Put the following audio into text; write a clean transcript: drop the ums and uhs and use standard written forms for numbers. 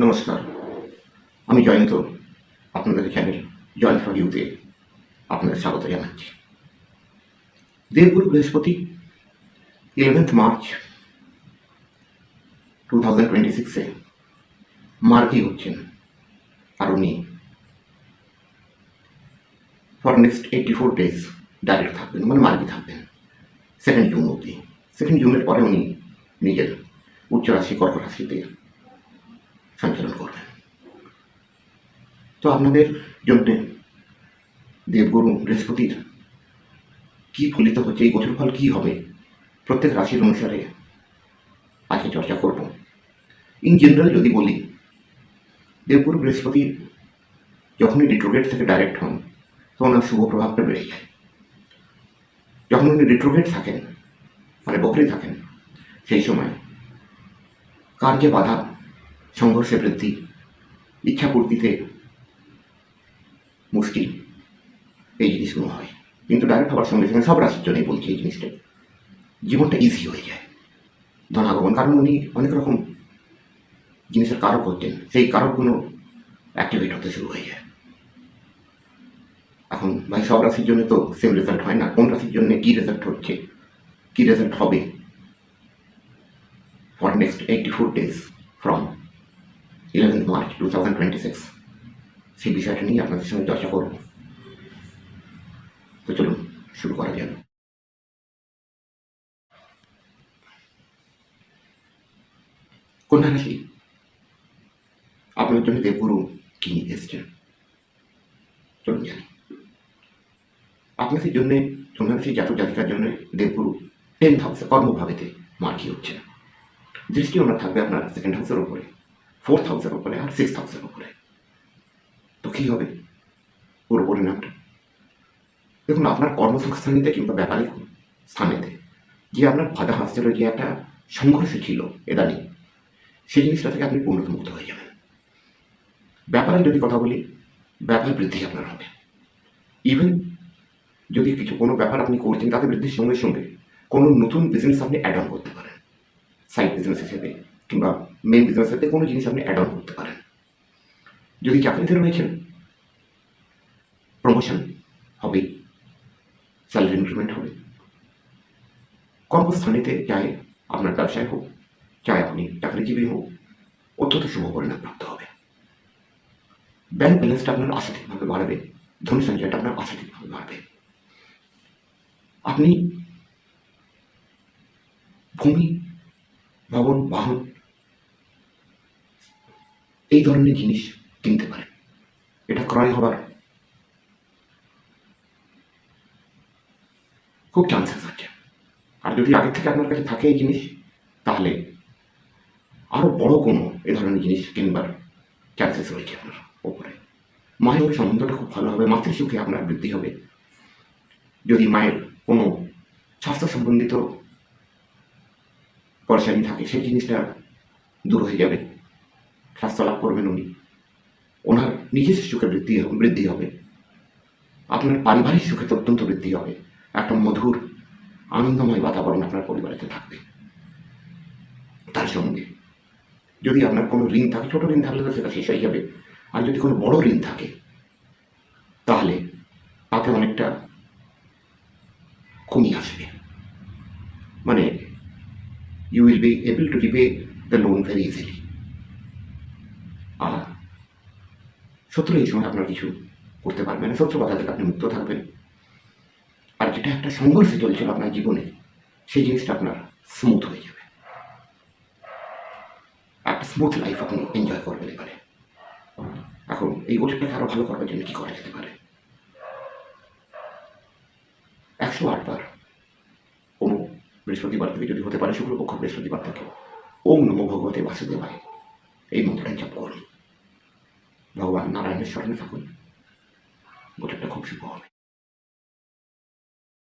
নমস্কার, আমি জয়ন্ত। আপনাদের চ্যানেল জয়েন্ট ফর ইউতে আপনাদের স্বাগত জানাচ্ছি। দেবগুরু বৃহস্পতি 11th মার্চ 2026-এ মার্গী হচ্ছেন, আর উনি ফর নেক্সট 84 ডেজ ডাইরেক্ট থাকবেন, মানে মার্গী থাকবেন 2 জুন অবধি। 2 জুনের পরে উনি নিজের উচ্চ রাশি কর্ক রাশিতে সঞ্চালন করবেন। তো আপনাদের জন্য দেবগুরু বৃহস্পতির কি ফলিত হচ্ছে, এই গোচর ফল কী হবে, প্রত্যেক রাশির অনুসারে আজকে চর্চা করব। ইন জেনারেল যদি বলি, দেবগুরু বৃহস্পতি যখনই রিট্রোগ্রেড থেকে ডাইরেক্ট হন তখন ওনার শুভ প্রভাবটা বেড়ে যায়। যখন উনি রিট্রোগ্রেড থাকেন, মানে বকরি থাকেন, সেই সময় কার্যে বাধা, সংঘর্ষে বৃদ্ধি, ইচ্ছা পূর্তিতে মুশকিল, এই জিনিসগুলো হয়। কিন্তু ডাইরেক্ট হওয়ার সঙ্গে সঙ্গে সব রাশির জন্যই বলছি এই জিনিসটা, জীবনটা ইজি হয়ে যায়, ধনাগমন। কারণ উনি অনেক রকম জিনিসের কারক হচ্ছেন, সেই কারকগুলো অ্যাক্টিভেট হতে শুরু হয়ে যায়। এখন ভাই সব রাশির জন্য তো সেম রেজাল্ট হয় না, কোন রাশির জন্য কী রেজাল্ট হচ্ছে, কী রেজাল্ট হবে for next 84 days from 11th March 2026, সেই বিষয়টা নিয়ে আপনাদের সঙ্গে চর্চা করব। তো চলুন শুরু করা যাক। কন্যা রাশি, আপনার জন্য দেবগুরু কি নিয়ে এসছেন চলুন জানি। আপনাদের জন্য কন্যা রাশি জাতক জাতিকার জন্য দেবগুরু 10th হাউসে কর্মভাবেতে মার্গী হচ্ছে। দৃষ্টি ওনার থাকবে আপনার 2nd হাউসের উপরে, 4th হাউসের উপরে আর 6th হাউসের উপরে। তো কী হবে পুরো পরিণামটা? দেখুন, আপনার কর্মসংস্থানিতে কিংবা ব্যাপারিক স্থানেতে যে আপনার বাধা আসছিল, যে একটা সংঘর্ষ ছিল এদানি, সেই জিনিসটা থেকে আপনি পূর্ণত মুক্ত হয়ে যাবেন। ব্যাপারে যদি কথা বলি, ব্যাপার বৃদ্ধি আপনার হবে। ইভেন যদি কোনো ব্যাপার আপনি করছেন, তাতে বৃদ্ধির সঙ্গে সঙ্গে কোনো নতুন বিজনেস আপনি অ্যাড অন করতে পারেন, সাইড বিজনেস হিসেবে কিংবা মেন বিজনেস হিসেবে কোনো জিনিস আপনি অ্যাড অন করতে পারেন। যদি চাকরিতে রয়েছেন, প্রমোশন হবে, স্যালারি ইনক্রিমেন্ট হবে। কর্মস্থানেতে চাই আপনার ব্যবসায় হোক, চাই আপনি চাকরিজীবী হোক, অত্যন্ত শুভ পরিণাম প্রাপ্ত হবে। ব্যাংক ব্যালেন্সটা আপনার আশাতীতভাবে বাড়বে, ধনী সঞ্চয়টা আপনার আশাতীতভাবে বাড়বে। আপনি ভূমি, ভবন, বাহন এই ধরনের জিনিস কিনতে পারেন, এটা ক্রয় হবার খুব চান্সেস আছে। আর যদি আগে থেকে আপনার কাছে থাকে এই জিনিস, তাহলে আরও বড় কোনো এ ধরনের জিনিস কিনবার চান্সেস রয়েছে আপনার ওপরে। মায়ের সম্বন্ধটা খুব ভালো হবে, মাতৃসুখে আপনার বৃদ্ধি হবে। যদি মায়ের কোনো স্বাস্থ্য সম্বন্ধিত পরেশানি থাকে, সেই জিনিসটা দূর হয়ে যাবে, স্বাস্থ্য লাভ করবেন উনি। ওনার নিজস্ব সুখে বৃদ্ধি হবে, আপনার পারিবারিক সুখে তো অত্যন্ত বৃদ্ধি হবে। একটা মধুর আনন্দময় বাতাবরণ আপনার পরিবারেতে থাকবে। তার সঙ্গে যদি আপনার কোনো ঋণ থাকে, ছোটো ঋণ থাকলে তো সেটা শেষ হয়ে যাবে। আর যদি কোনো বড় ঋণ থাকে, তাহলে তাতে অনেকটা কমিয়ে আসবে, মানে you will be able to repay the loan very easily. আর শত্রু এই সময় আপনার কিছু করতে পারবে না, শত্রু বাধা থেকে আপনি মুক্ত থাকবেন। আর যেটা একটা সংঘর্ষ চলছিল আপনার জীবনে, সেই জিনিসটা আপনার স্মুথ হয়ে যাবে, একটা স্মুথ লাইফ আপনি এনজয় করবেন এবারে। এখন এই গোষ্ঠীটাকে আরও ভালো করবার জন্য কী করা যেতে পারে? 108 বার কোনো বৃহস্পতিবার থেকে, যদি হতে পারে শুক্লপক্ষ বৃহস্পতিবার থেকে, ওম নমো ভগবতে বাসুদেবায় এই মন্ত্রটা জপ করুন, ভগবান নারায়ণের স্মরণে থাকুন, গোষ্ঠীটা খুব শুভ হবে।